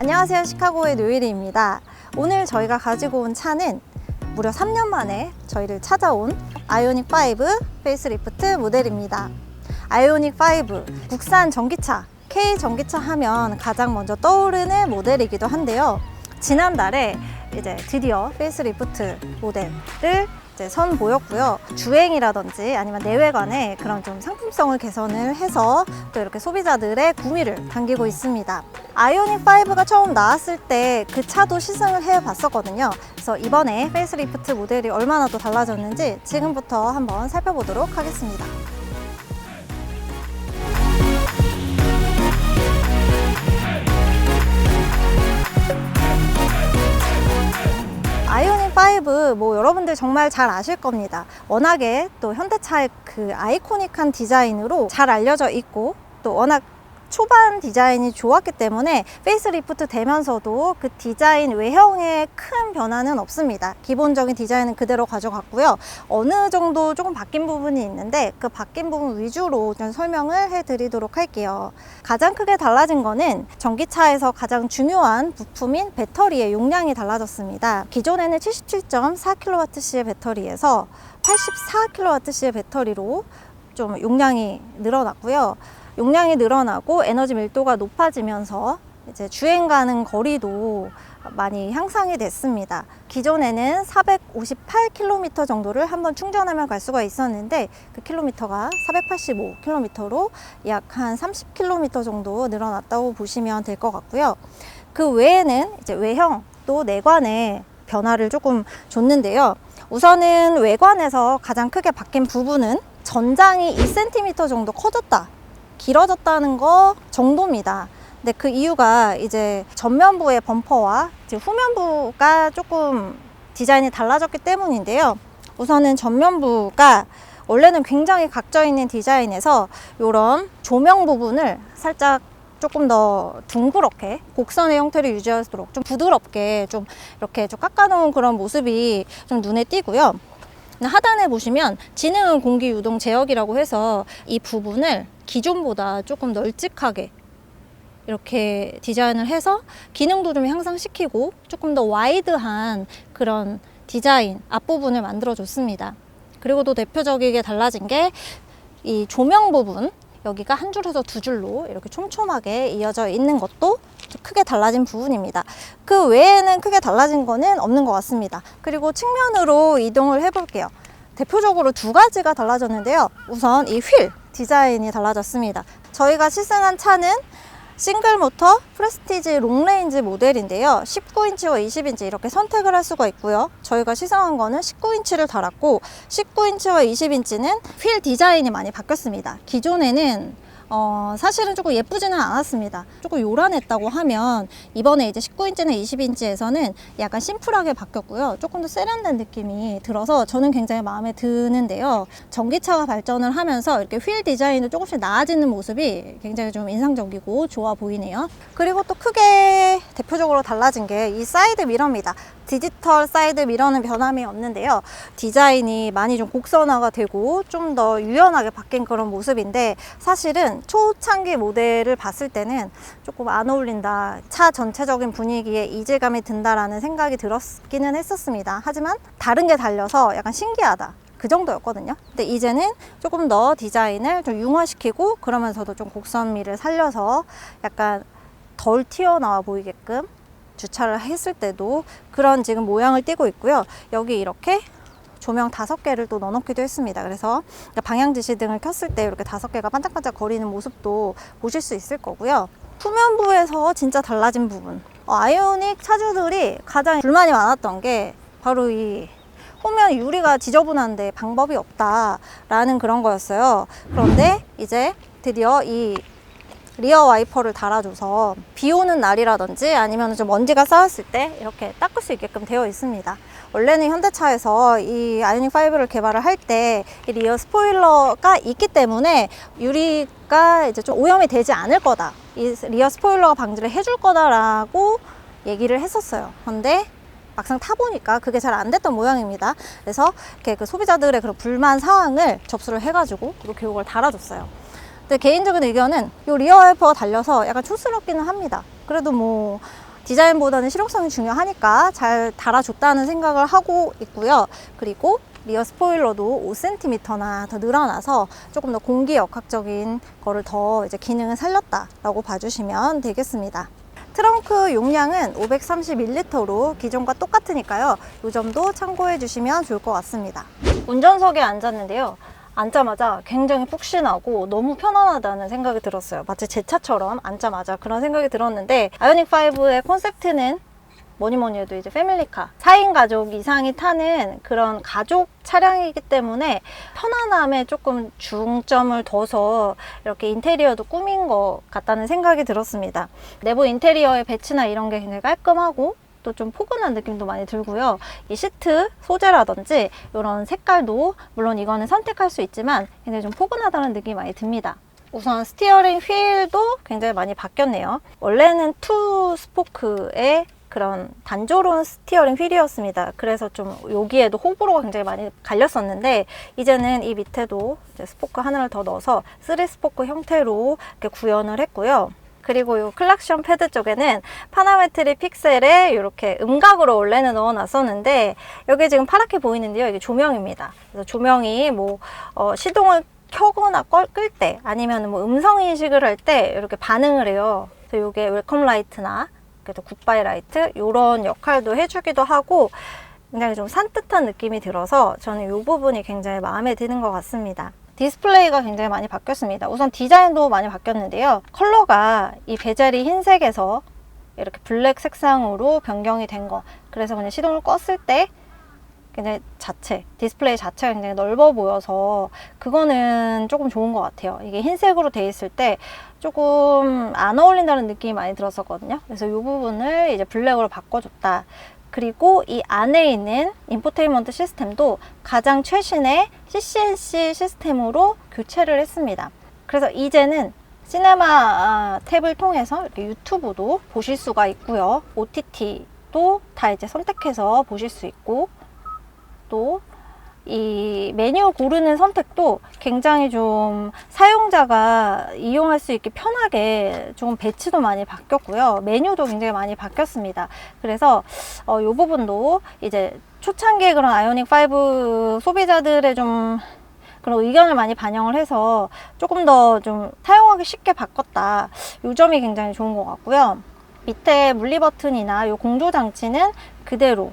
안녕하세요, 시카고의 노예리입니다. 오늘 저희가 가지고 온 차는 무려 3년 만에 저희를 찾아온 아이오닉 5 페이스리프트 모델입니다. 아이오닉 5 국산 전기차, K 전기차 하면 가장 먼저 떠오르는 모델이기도 한데요. 지난달에 이제 드디어 페이스리프트 모델을 선보였고요. 주행이라든지 아니면 내외관에 그런 좀 상품성을 개선을 해서 또 이렇게 소비자들의 구미를 당기고 있습니다. 아이오닉 5가 처음 나왔을 때 그 차도 시승을 해봤었거든요. 그래서 이번에 페이스리프트 모델이 얼마나 또 달라졌는지 지금부터 한번 살펴보도록 하겠습니다. 아이오닉 5 여러분들 정말 잘 아실 겁니다. 워낙에 또 현대차의 그 아이코닉한 디자인으로 잘 알려져 있고 또 워낙 초반 디자인이 좋았기 때문에 페이스리프트 되면서도 그 디자인 외형에 큰 변화는 없습니다. 기본적인 디자인은 그대로 가져갔고요. 어느 정도 조금 바뀐 부분이 있는데 그 바뀐 부분 위주로 좀 설명을 해드리도록 할게요. 가장 크게 달라진 거는 전기차에서 가장 중요한 부품인 배터리의 용량이 달라졌습니다. 기존에는 77.4kWh의 배터리에서 84kWh의 배터리로 좀 용량이 늘어났고요. 용량이 늘어나고 에너지 밀도가 높아지면서 이제 주행 가는 거리도 많이 향상이 됐습니다. 기존에는 458km 정도를 한번 충전하면 갈 수가 있었는데 그 킬로미터가 485km로 약 한 30km 정도 늘어났다고 보시면 될 것 같고요. 그 외에는 이제 외형 또 내관에 변화를 조금 줬는데요. 우선은 외관에서 가장 크게 바뀐 부분은 전장이 2cm 정도 커졌다, 길어졌다는 거 정도입니다. 근데 그 이유가 이제 전면부의 범퍼와 이제 후면부가 조금 디자인이 달라졌기 때문인데요. 우선은 전면부가 원래는 굉장히 각져 있는 디자인에서 이런 조명 부분을 살짝 조금 더 둥그렇게 곡선의 형태를 유지하도록 좀 부드럽게 좀 이렇게 좀 깎아놓은 그런 모습이 좀 눈에 띄고요. 하단에 보시면 지능 공기 유동 제어기라고 해서 이 부분을 기존보다 조금 널찍하게 이렇게 디자인을 해서 기능도 좀 향상시키고 조금 더 와이드한 그런 디자인 앞부분을 만들어 줬습니다. 그리고 또 대표적이게 달라진 게 이 조명 부분, 여기가 한 줄에서 두 줄로 이렇게 촘촘하게 이어져 있는 것도 크게 달라진 부분입니다. 그 외에는 크게 달라진 거는 없는 것 같습니다. 그리고 측면으로 이동을 해볼게요. 대표적으로 두 가지가 달라졌는데요. 우선 이 휠 디자인이 달라졌습니다. 저희가 시승한 차는 싱글 모터 프레스티지 롱레인지 모델인데요. 19인치와 20인치 이렇게 선택을 할 수가 있고요. 저희가 시승한 거는 19인치를 달았고 19인치와 20인치는 휠 디자인이 많이 바뀌었습니다. 기존에는 사실은 조금 예쁘지는 않았습니다. 조금 요란했다고 하면 이번에 이제 19인치나 20인치에서는 약간 심플하게 바뀌었고요. 조금 더 세련된 느낌이 들어서 저는 굉장히 마음에 드는데요. 전기차가 발전을 하면서 이렇게 휠 디자인도 조금씩 나아지는 모습이 굉장히 좀 인상적이고 좋아 보이네요. 그리고 또 크게 대표적으로 달라진 게 이 사이드 미러입니다. 디지털 사이드 미러는 변함이 없는데요. 디자인이 많이 좀 곡선화가 되고 좀 더 유연하게 바뀐 그런 모습인데 사실은 초창기 모델을 봤을 때는 조금 안 어울린다, 차 전체적인 분위기에 이질감이 든다라는 생각이 들었기는 했었습니다. 하지만 다른 게 달려서 약간 신기하다, 그 정도였거든요. 근데 이제는 조금 더 디자인을 좀 융화시키고 그러면서도 좀 곡선미를 살려서 약간 덜 튀어나와 보이게끔 주차를 했을 때도 그런 지금 모양을 띠고 있고요. 여기 이렇게 조명 5개를 또 넣어놓기도 했습니다. 그래서 방향지시등을 켰을 때 이렇게 5개가 반짝반짝 거리는 모습도 보실 수 있을 거고요. 후면부에서 진짜 달라진 부분, 아이오닉 차주들이 가장 불만이 많았던 게 바로 이 후면 유리가 지저분한데 방법이 없다라는 그런 거였어요. 그런데 이제 드디어 이 리어 와이퍼를 달아줘서 비 오는 날이라든지 아니면 좀 먼지가 쌓였을 때 이렇게 닦을 수 있게끔 되어 있습니다. 원래는 현대차에서 이 아이오닉 5를 개발을 할 때 이 리어 스포일러가 있기 때문에 유리가 이제 좀 오염이 되지 않을 거다, 이 리어 스포일러가 방지를 해줄 거다라고 얘기를 했었어요. 그런데 막상 타보니까 그게 잘 안 됐던 모양입니다. 그래서 이렇게 그 소비자들의 그런 불만 사항을 접수를 해가지고 이렇게 이걸 달아줬어요. 근데 개인적인 의견은 이 리어 와이퍼가 달려서 약간 촌스럽기는 합니다. 그래도 뭐 디자인보다는 실용성이 중요하니까 잘 달아줬다는 생각을 하고 있고요. 그리고 리어 스포일러도 5cm나 더 늘어나서 조금 더 공기역학적인 거를 더 이제 기능을 살렸다라고 봐주시면 되겠습니다. 트렁크 용량은 531리터로 기존과 똑같으니까요. 이 점도 참고해 주시면 좋을 것 같습니다. 운전석에 앉았는데요. 앉자마자 굉장히 푹신하고 너무 편안하다는 생각이 들었어요. 마치 제 차처럼 앉자마자 그런 생각이 들었는데, 아이오닉5의 콘셉트는 뭐니 해도 이제 패밀리카, 4인 가족 이상이 타는 그런 가족 차량이기 때문에 편안함에 조금 중점을 둬서 이렇게 인테리어도 꾸민 것 같다는 생각이 들었습니다. 내부 인테리어의 배치나 이런 게 굉장히 깔끔하고 또 좀 포근한 느낌도 많이 들고요. 이 시트 소재라든지 이런 색깔도 물론 이거는 선택할 수 있지만 굉장히 좀 포근하다는 느낌이 많이 듭니다. 우선 스티어링 휠도 굉장히 많이 바뀌었네요. 원래는 투 스포크의 그런 단조로운 스티어링 휠이었습니다. 그래서 좀 여기에도 호불호가 굉장히 많이 갈렸었는데, 이제는 이 밑에도 이제 스포크 하나를 더 넣어서 3스포크 형태로 이렇게 구현을 했고요. 그리고 이 클락션 패드 쪽에는 파나메트릭 픽셀에 이렇게 음각으로 원래는 넣어놨었는데, 여기 지금 파랗게 보이는데요. 이게 조명입니다. 그래서 조명이 뭐 시동을 켜거나 끌 때, 아니면 뭐 음성 인식을 할 때 이렇게 반응을 해요. 그래서 이게 웰컴 라이트나 그래도 굿바이 라이트 이런 역할도 해주기도 하고 굉장히 좀 산뜻한 느낌이 들어서 저는 이 부분이 굉장히 마음에 드는 것 같습니다. 디스플레이가 굉장히 많이 바뀌었습니다. 우선 디자인도 많이 바뀌었는데요. 컬러가 이 베젤이 흰색에서 이렇게 블랙 색상으로 변경이 된 거. 그래서 그냥 시동을 껐을 때 굉장히 디스플레이 자체가 굉장히 넓어 보여서 그거는 조금 좋은 것 같아요. 이게 흰색으로 돼 있을 때 조금 안 어울린다는 느낌이 많이 들었었거든요. 그래서 이 부분을 이제 블랙으로 바꿔줬다. 그리고 이 안에 있는 인포테인먼트 시스템도 가장 최신의 CCNC 시스템으로 교체를 했습니다. 그래서 이제는 시네마 탭을 통해서 이렇게 유튜브도 보실 수가 있고요. OTT도 다 이제 선택해서 보실 수 있고, 또 이 메뉴 고르는 선택도 굉장히 좀 사용자가 이용할 수 있게 편하게 좀 배치도 많이 바뀌었고요. 메뉴도 굉장히 많이 바뀌었습니다. 그래서 이 부분도 이제 초창기에 그런 아이오닉5 소비자들의 좀 그런 의견을 많이 반영을 해서 조금 더 좀 사용하기 쉽게 바꿨다. 이 점이 굉장히 좋은 것 같고요. 밑에 물리 버튼이나 이 공조 장치는 그대로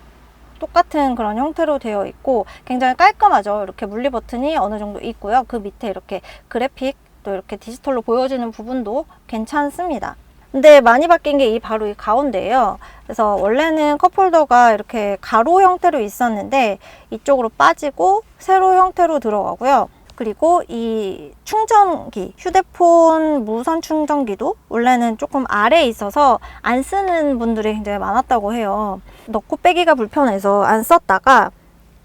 똑같은 그런 형태로 되어 있고 굉장히 깔끔하죠. 이렇게 물리 버튼이 어느 정도 있고요. 그 밑에 이렇게 그래픽 또 이렇게 디지털로 보여지는 부분도 괜찮습니다. 근데 많이 바뀐 게 바로 이 가운데예요. 그래서 원래는 컵홀더가 이렇게 가로 형태로 있었는데 이쪽으로 빠지고 세로 형태로 들어가고요. 그리고 이 충전기, 휴대폰 무선 충전기도 원래는 조금 아래에 있어서 안 쓰는 분들이 굉장히 많았다고 해요. 넣고 빼기가 불편해서 안 썼다가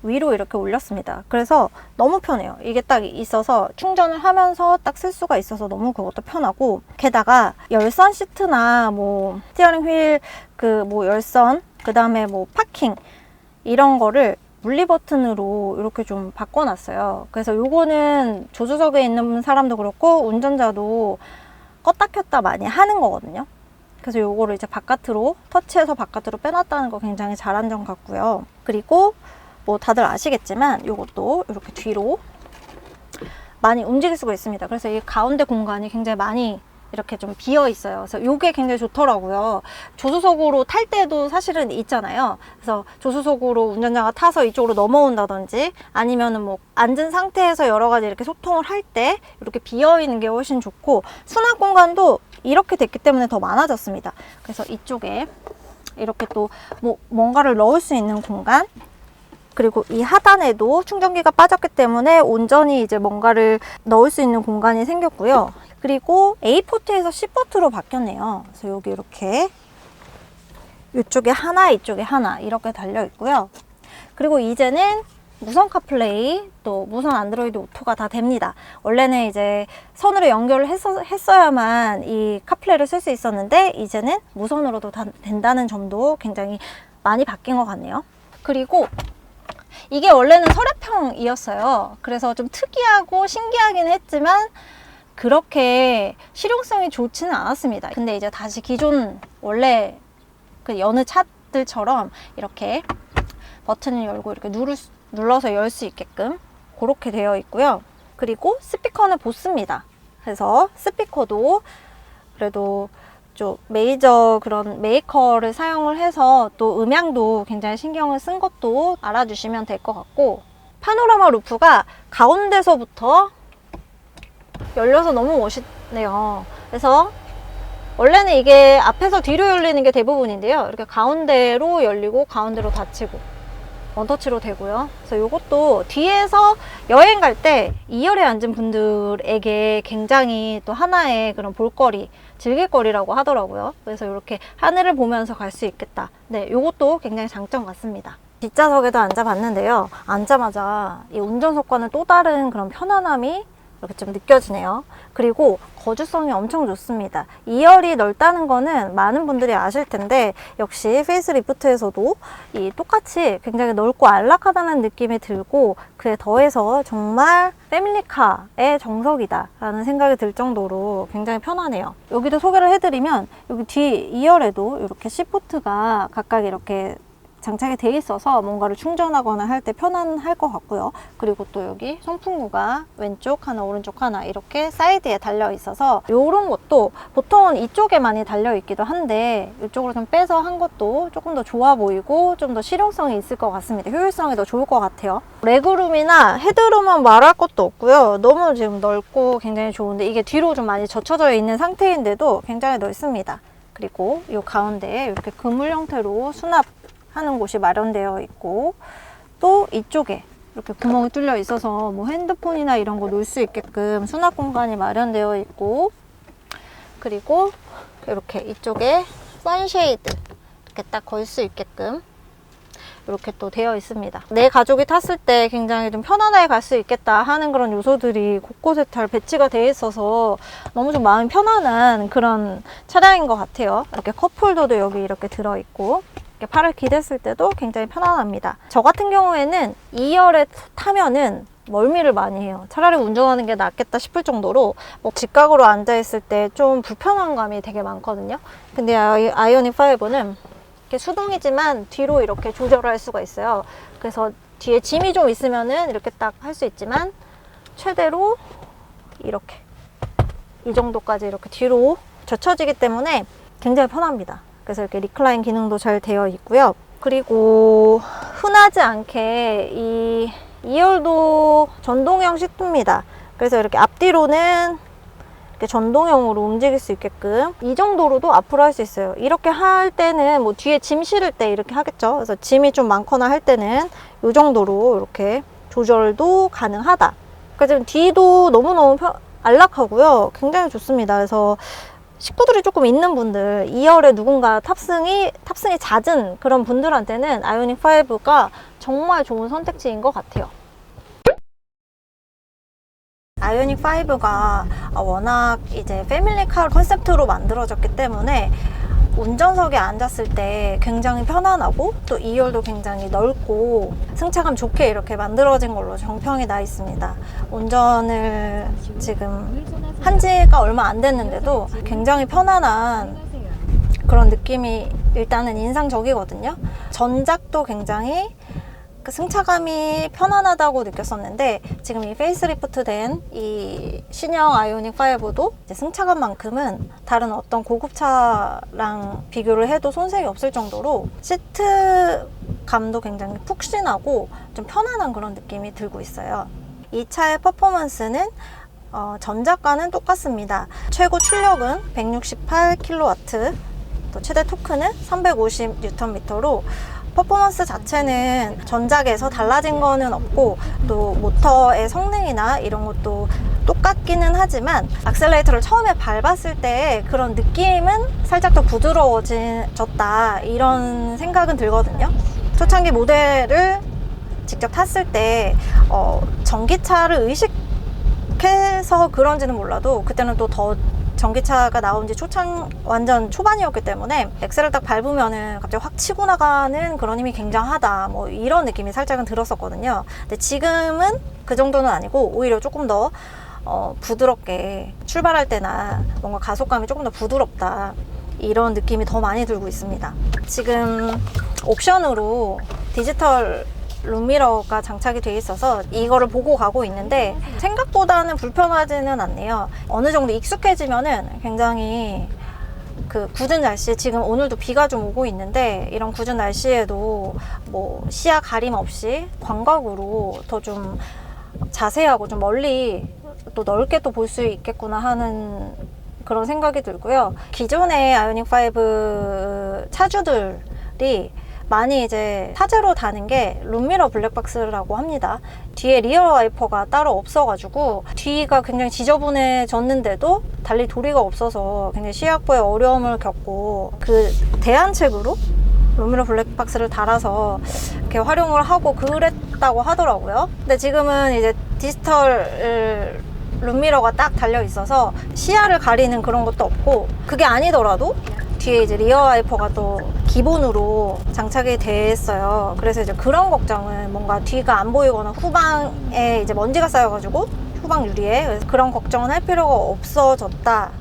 위로 이렇게 올렸습니다. 그래서 너무 편해요. 이게 딱 있어서 충전을 하면서 딱 쓸 수가 있어서 너무 그것도 편하고, 게다가 열선 시트나 뭐 스티어링 휠 뭐 열선, 그 다음에 뭐 파킹 이런 거를 물리 버튼으로 이렇게 좀 바꿔놨어요. 그래서 요거는 조수석에 있는 사람도 그렇고 운전자도 껐다 켰다 많이 하는 거거든요. 그래서 요거를 이제 바깥으로 터치해서 바깥으로 빼놨다는 거 굉장히 잘한 점 같고요. 그리고 뭐 다들 아시겠지만 요것도 이렇게 뒤로 많이 움직일 수가 있습니다. 그래서 이 가운데 공간이 굉장히 많이 이렇게 좀 비어 있어요. 그래서 이게 굉장히 좋더라고요. 조수석으로 탈 때도 사실은 있잖아요. 그래서 조수석으로 운전자가 타서 이쪽으로 넘어온다든지 아니면은 뭐 앉은 상태에서 여러 가지 이렇게 소통을 할 때 이렇게 비어 있는 게 훨씬 좋고, 수납 공간도 이렇게 됐기 때문에 더 많아졌습니다. 그래서 이쪽에 이렇게 또 뭐 뭔가를 넣을 수 있는 공간, 그리고 이 하단에도 충전기가 빠졌기 때문에 온전히 이제 뭔가를 넣을 수 있는 공간이 생겼고요. 그리고 A포트에서 C포트로 바뀌었네요. 그래서 여기 이렇게 이쪽에 하나, 이쪽에 하나 이렇게 달려 있고요. 그리고 이제는 무선 카플레이, 또 무선 안드로이드 오토가 다 됩니다. 원래는 이제 선으로 연결을 했어야만 이 카플레이를 쓸 수 있었는데 이제는 무선으로도 다 된다는 점도 굉장히 많이 바뀐 것 같네요. 그리고 이게 원래는 서랍형이었어요. 그래서 좀 특이하고 신기하긴 했지만 그렇게 실용성이 좋지는 않았습니다. 근데 이제 다시 기존 원래 그 여느 차들처럼 이렇게 버튼을 열고 이렇게 눌러서 열 수 있게끔 그렇게 되어 있고요. 그리고 스피커는 보스입니다. 그래서 스피커도 그래도 좀 메이저 그런 메이커를 사용을 해서 또 음향도 굉장히 신경을 쓴 것도 알아주시면 될 것 같고, 파노라마 루프가 가운데서부터 열려서 너무 멋있네요. 그래서 원래는 이게 앞에서 뒤로 열리는 게 대부분인데요. 이렇게 가운데로 열리고 가운데로 닫히고 원터치로 되고요. 그래서 이것도 뒤에서 여행 갈 때 2열에 앉은 분들에게 굉장히 또 하나의 그런 볼거리, 즐길거리라고 하더라고요. 그래서 이렇게 하늘을 보면서 갈 수 있겠다. 네, 이것도 굉장히 장점 같습니다. 뒷좌석에도 앉아봤는데요. 앉자마자 이 운전석과는 또 다른 그런 편안함이 이렇게 좀 느껴지네요. 그리고 거주성이 엄청 좋습니다. 2열이 넓다는 거는 많은 분들이 아실 텐데, 역시 페이스리프트에서도 이 똑같이 굉장히 넓고 안락하다는 느낌이 들고, 그에 더해서 정말 패밀리카의 정석이다 라는 생각이 들 정도로 굉장히 편하네요. 여기도 소개를 해드리면, 여기 뒤 2열에도 이렇게 C포트가 각각 이렇게 장착이 돼 있어서 뭔가를 충전하거나 할 때 편안할 것 같고요. 그리고 또 여기 송풍구가 왼쪽 하나 오른쪽 하나 이렇게 사이드에 달려 있어서, 이런 것도 보통은 이쪽에 많이 달려 있기도 한데 이쪽으로 좀 빼서 한 것도 조금 더 좋아 보이고 좀 더 실용성이 있을 것 같습니다. 효율성이 더 좋을 것 같아요. 레그룸이나 헤드룸은 말할 것도 없고요. 너무 지금 넓고 굉장히 좋은데, 이게 뒤로 좀 많이 젖혀져 있는 상태인데도 굉장히 넓습니다. 그리고 이 가운데에 이렇게 그물 형태로 수납하는 곳이 마련되어 있고, 또 이쪽에 이렇게 구멍이 뚫려 있어서 뭐 핸드폰이나 이런 거 놓을 수 있게끔 수납 공간이 마련되어 있고, 그리고 이렇게 이쪽에 선쉐이드 이렇게 딱 걸 수 있게끔 이렇게 또 되어 있습니다. 내 가족이 탔을 때 굉장히 좀 편안하게 갈 수 있겠다 하는 그런 요소들이 곳곳에 잘 배치가 되어 있어서 너무 좀 마음이 편안한 그런 차량인 것 같아요. 이렇게 컵홀더도 여기 이렇게 들어있고, 이렇게 팔을 기댔을 때도 굉장히 편안합니다. 저 같은 경우에는 2열에 타면은 멀미를 많이 해요. 차라리 운전하는 게 낫겠다 싶을 정도로 뭐 직각으로 앉아있을 때 좀 불편한 감이 되게 많거든요. 근데 아이오닉 5는 이렇게 수동이지만 뒤로 이렇게 조절을 할 수가 있어요. 그래서 뒤에 짐이 좀 있으면은 이렇게 딱 할 수 있지만, 최대로 이렇게 이 정도까지 이렇게 뒤로 젖혀지기 때문에 굉장히 편합니다. 그래서 이렇게 리클라인 기능도 잘 되어 있고요. 그리고 흔하지 않게 이 2열도 전동형 시트입니다. 그래서 이렇게 앞뒤로는 이렇게 전동형으로 움직일 수 있게끔 이 정도로도 앞으로 할 수 있어요. 이렇게 할 때는 뭐 뒤에 짐 실을 때 이렇게 하겠죠. 그래서 짐이 좀 많거나 할 때는 이 정도로 이렇게 조절도 가능하다. 그래서 뒤도 너무너무 안락하고요. 굉장히 좋습니다. 그래서 식구들이 조금 있는 분들, 2열에 누군가 탑승이 잦은 그런 분들한테는 아이오닉 5가 정말 좋은 선택지인 것 같아요. 아이오닉 5가 워낙 이제 패밀리카 컨셉트로 만들어졌기 때문에 운전석에 앉았을 때 굉장히 편안하고, 또 2열도 굉장히 넓고 승차감 좋게 이렇게 만들어진 걸로 정평이 나 있습니다. 운전을 지금 한 지가 얼마 안 됐는데도 굉장히 편안한 그런 느낌이 일단은 인상적이거든요. 전작도 굉장히 그 승차감이 편안하다고 느꼈었는데, 지금 이 페이스리프트 된 이 신형 아이오닉 5도 승차감만큼은 다른 어떤 고급차랑 비교를 해도 손색이 없을 정도로 시트감도 굉장히 푹신하고 좀 편안한 그런 느낌이 들고 있어요. 이 차의 퍼포먼스는 전작과는 똑같습니다. 최고 출력은 168kW, 또 최대 토크는 350Nm로 퍼포먼스 자체는 전작에서 달라진 거는 없고, 또 모터의 성능이나 이런 것도 똑같기는 하지만 악셀레이터를 처음에 밟았을 때 그런 느낌은 살짝 더 부드러워졌다, 이런 생각은 들거든요. 초창기 모델을 직접 탔을 때 전기차를 의식해서 그런지는 몰라도 그때는 또 더 전기차가 나온 지 완전 초반이었기 때문에 엑셀을 딱 밟으면은 갑자기 확 치고 나가는 그런 힘이 굉장하다, 뭐 이런 느낌이 살짝은 들었었거든요. 근데 지금은 그 정도는 아니고 오히려 조금 더 부드럽게 출발할 때나 뭔가 가속감이 조금 더 부드럽다, 이런 느낌이 더 많이 들고 있습니다. 지금 옵션으로 디지털 룸미러가 장착이 돼 있어서 이거를 보고 가고 있는데 생각보다는 불편하지는 않네요. 어느 정도 익숙해지면은 굉장히 그 굳은 날씨, 지금 오늘도 비가 좀 오고 있는데 이런 굳은 날씨에도 뭐 시야 가림 없이 광각으로 더 좀 자세하고 좀 멀리 또 넓게 또 볼 수 있겠구나 하는 그런 생각이 들고요. 기존의 아이오닉5 차주들이 많이 이제 차제로 다는 게 룸미러 블랙박스라고 합니다. 뒤에 리어 와이퍼가 따로 없어가지고 뒤가 굉장히 지저분해졌는데도 달리 도리가 없어서 굉장히 시야 확보에 어려움을 겪고 그 대안책으로 룸미러 블랙박스를 달아서 이렇게 활용을 하고 그랬다고 하더라고요. 근데 지금은 이제 디지털 룸미러가 딱 달려 있어서 시야를 가리는 그런 것도 없고, 그게 아니더라도 뒤에 이제 리어 와이퍼가 또 기본으로 장착이 됐어요. 그래서 이제 그런 걱정은 뭔가 뒤가 안 보이거나 후방에 이제 먼지가 쌓여가지고 후방 유리에, 그래서 그런 걱정은 할 필요가 없어졌다라는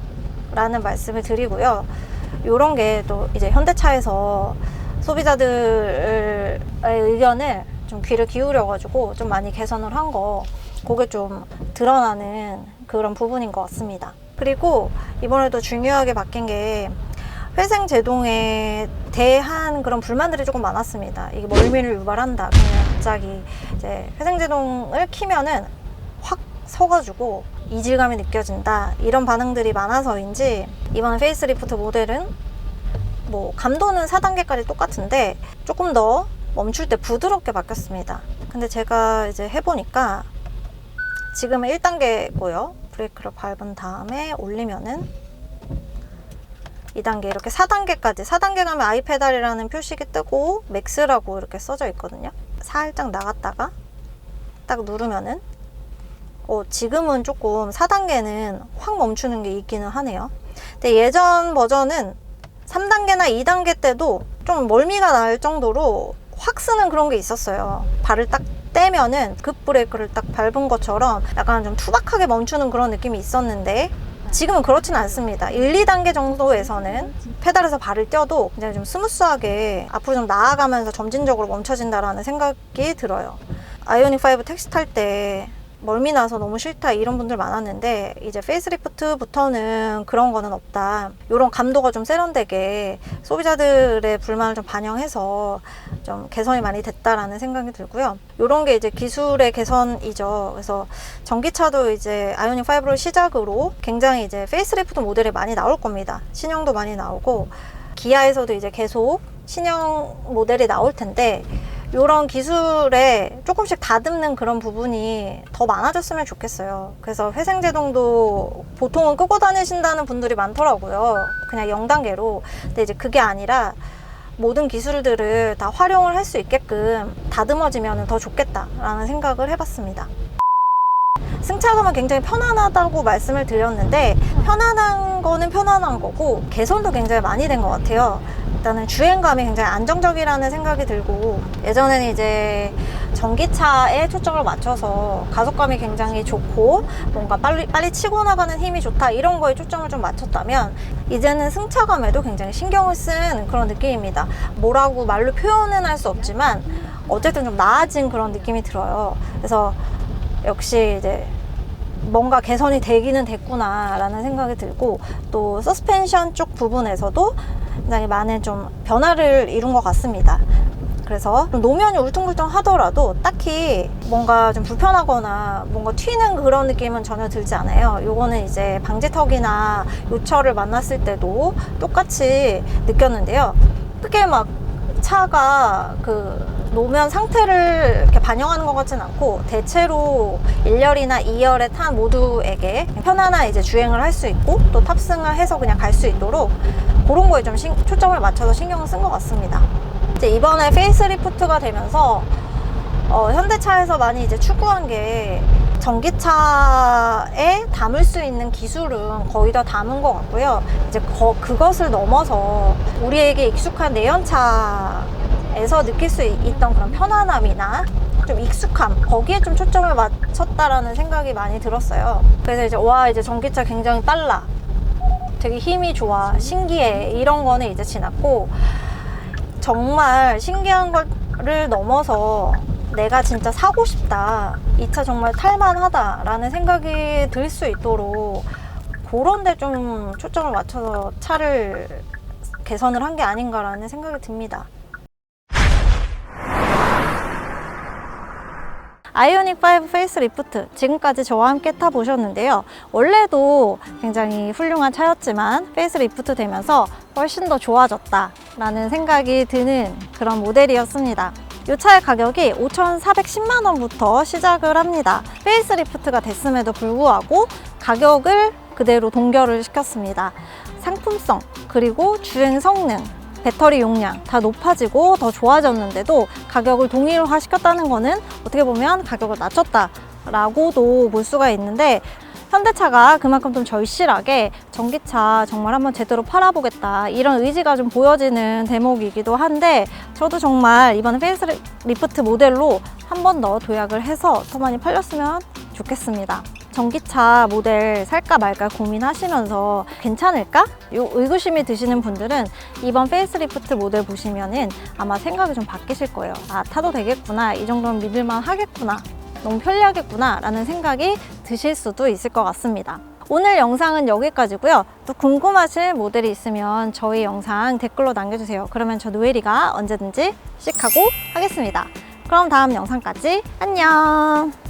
말씀을 드리고요. 요런 게 또 이제 현대차에서 소비자들의 의견을 좀 귀를 기울여가지고 좀 많이 개선을 한 거, 그게 좀 드러나는 그런 부분인 것 같습니다. 그리고 이번에도 중요하게 바뀐 게 회생 제동에 대한 그런 불만들이 조금 많았습니다. 이게 멀미를 유발한다. 그냥 갑자기 이제 회생 제동을 키면은 확 서가지고 이질감이 느껴진다. 이런 반응들이 많아서인지 이번 페이스리프트 모델은 뭐 감도는 4단계까지 똑같은데 조금 더 멈출 때 부드럽게 바뀌었습니다. 근데 제가 이제 해보니까 지금은 1단계고요. 브레이크를 밟은 다음에 올리면은 2단계, 이렇게 4단계까지, 4단계 가면 아이페달이라는 표식이 뜨고 맥스라고 이렇게 써져 있거든요. 살짝 나갔다가 딱 누르면은 지금은 조금 4단계는 확 멈추는 게 있기는 하네요. 근데 예전 버전은 3단계나 2단계 때도 좀 멀미가 날 정도로 확 쓰는 그런 게 있었어요. 발을 딱 떼면은 급브레이크를 딱 밟은 것처럼 약간 좀 투박하게 멈추는 그런 느낌이 있었는데 지금은 그렇진 않습니다. 1, 2단계 정도에서는 페달에서 발을 떼어도 굉장히 좀 스무스하게 앞으로 좀 나아가면서 점진적으로 멈춰진다라는 생각이 들어요. 아이오닉5 택시 탈 때 멀미 나서 너무 싫다 이런 분들 많았는데 이제 페이스리프트부터는 그런 거는 없다. 이런 감도가 좀 세련되게 소비자들의 불만을 좀 반영해서 좀 개선이 많이 됐다라는 생각이 들고요. 이런 게 이제 기술의 개선이죠. 그래서 전기차도 이제 아이오닉5를 시작으로 굉장히 이제 페이스리프트 모델이 많이 나올 겁니다. 신형도 많이 나오고 기아에서도 이제 계속 신형 모델이 나올 텐데 이런 기술에 조금씩 다듬는 그런 부분이 더 많아졌으면 좋겠어요. 그래서 회생제동도 보통은 끄고 다니신다는 분들이 많더라고요. 그냥 0단계로. 근데 이제 그게 아니라 모든 기술들을 다 활용을 할 수 있게끔 다듬어지면 더 좋겠다라는 생각을 해봤습니다. 승차감은 굉장히 편안하다고 말씀을 드렸는데 편안한 거는 편안한 거고 개선도 굉장히 많이 된 것 같아요. 일단은 주행감이 굉장히 안정적이라는 생각이 들고, 예전에는 이제 전기차에 초점을 맞춰서 가속감이 굉장히 좋고 뭔가 빨리 치고 나가는 힘이 좋다 이런 거에 초점을 좀 맞췄다면 이제는 승차감에도 굉장히 신경을 쓴 그런 느낌입니다. 뭐라고 말로 표현은 할 수 없지만 어쨌든 좀 나아진 그런 느낌이 들어요. 그래서 역시 이제 뭔가 개선이 되기는 됐구나 라는 생각이 들고, 또 서스펜션 쪽 부분에서도 굉장히 많은 좀 변화를 이룬 것 같습니다. 그래서 좀 노면이 울퉁불퉁 하더라도 딱히 뭔가 좀 불편하거나 뭔가 튀는 그런 느낌은 전혀 들지 않아요. 요거는 이제 방지턱이나 요철을 만났을 때도 똑같이 느꼈는데요. 크게 막 차가 그 노면 상태를 이렇게 반영하는 것 같진 않고 대체로 1열이나 2열에 탄 모두에게 편안한 이제 주행을 할 수 있고 또 탑승을 해서 그냥 갈 수 있도록 그런 거에 좀 초점을 맞춰서 신경을 쓴 것 같습니다. 이제 이번에 페이스리프트가 되면서 현대차에서 많이 이제 추구한 게 전기차에 담을 수 있는 기술은 거의 다 담은 것 같고요. 이제 그것을 넘어서 우리에게 익숙한 내연차에서 느낄 수 있던 그런 편안함이나 좀 익숙함, 거기에 좀 초점을 맞췄다라는 생각이 많이 들었어요. 그래서 이제 이제 전기차 굉장히 빨라, 되게 힘이 좋아, 신기해 이런 거는 이제 지났고, 정말 신기한 거를 넘어서 내가 진짜 사고 싶다, 이 차 정말 탈만하다 라는 생각이 들 수 있도록 그런 데 좀 초점을 맞춰서 차를 개선을 한 게 아닌가라는 생각이 듭니다. 아이오닉 5 페이스리프트, 지금까지 저와 함께 타보셨는데요. 원래도 굉장히 훌륭한 차였지만 페이스리프트 되면서 훨씬 더 좋아졌다 라는 생각이 드는 그런 모델이었습니다. 이 차의 가격이 5,410만 원부터 시작을 합니다. 페이스리프트가 됐음에도 불구하고 가격을 그대로 동결을 시켰습니다. 상품성, 그리고 주행 성능, 배터리 용량 다 높아지고 더 좋아졌는데도 가격을 동일화 시켰다는 거는 어떻게 보면 가격을 낮췄다라고도 볼 수가 있는데, 현대차가 그만큼 좀 절실하게 전기차 정말 한번 제대로 팔아보겠다 이런 의지가 좀 보여지는 대목이기도 한데, 저도 정말 이번 페이스리프트 모델로 한 번 더 도약을 해서 더 많이 팔렸으면 좋겠습니다. 전기차 모델 살까 말까 고민하시면서 괜찮을까? 요 의구심이 드시는 분들은 이번 페이스리프트 모델 보시면은 아마 생각이 좀 바뀌실 거예요. 아, 타도 되겠구나, 이 정도면 믿을만 하겠구나, 너무 편리하겠구나 라는 생각이 드실 수도 있을 것 같습니다. 오늘 영상은 여기까지고요. 또 궁금하신 모델이 있으면 저희 영상 댓글로 남겨주세요. 그러면 저 노엘이가 언제든지 씩하고 하겠습니다. 그럼 다음 영상까지 안녕.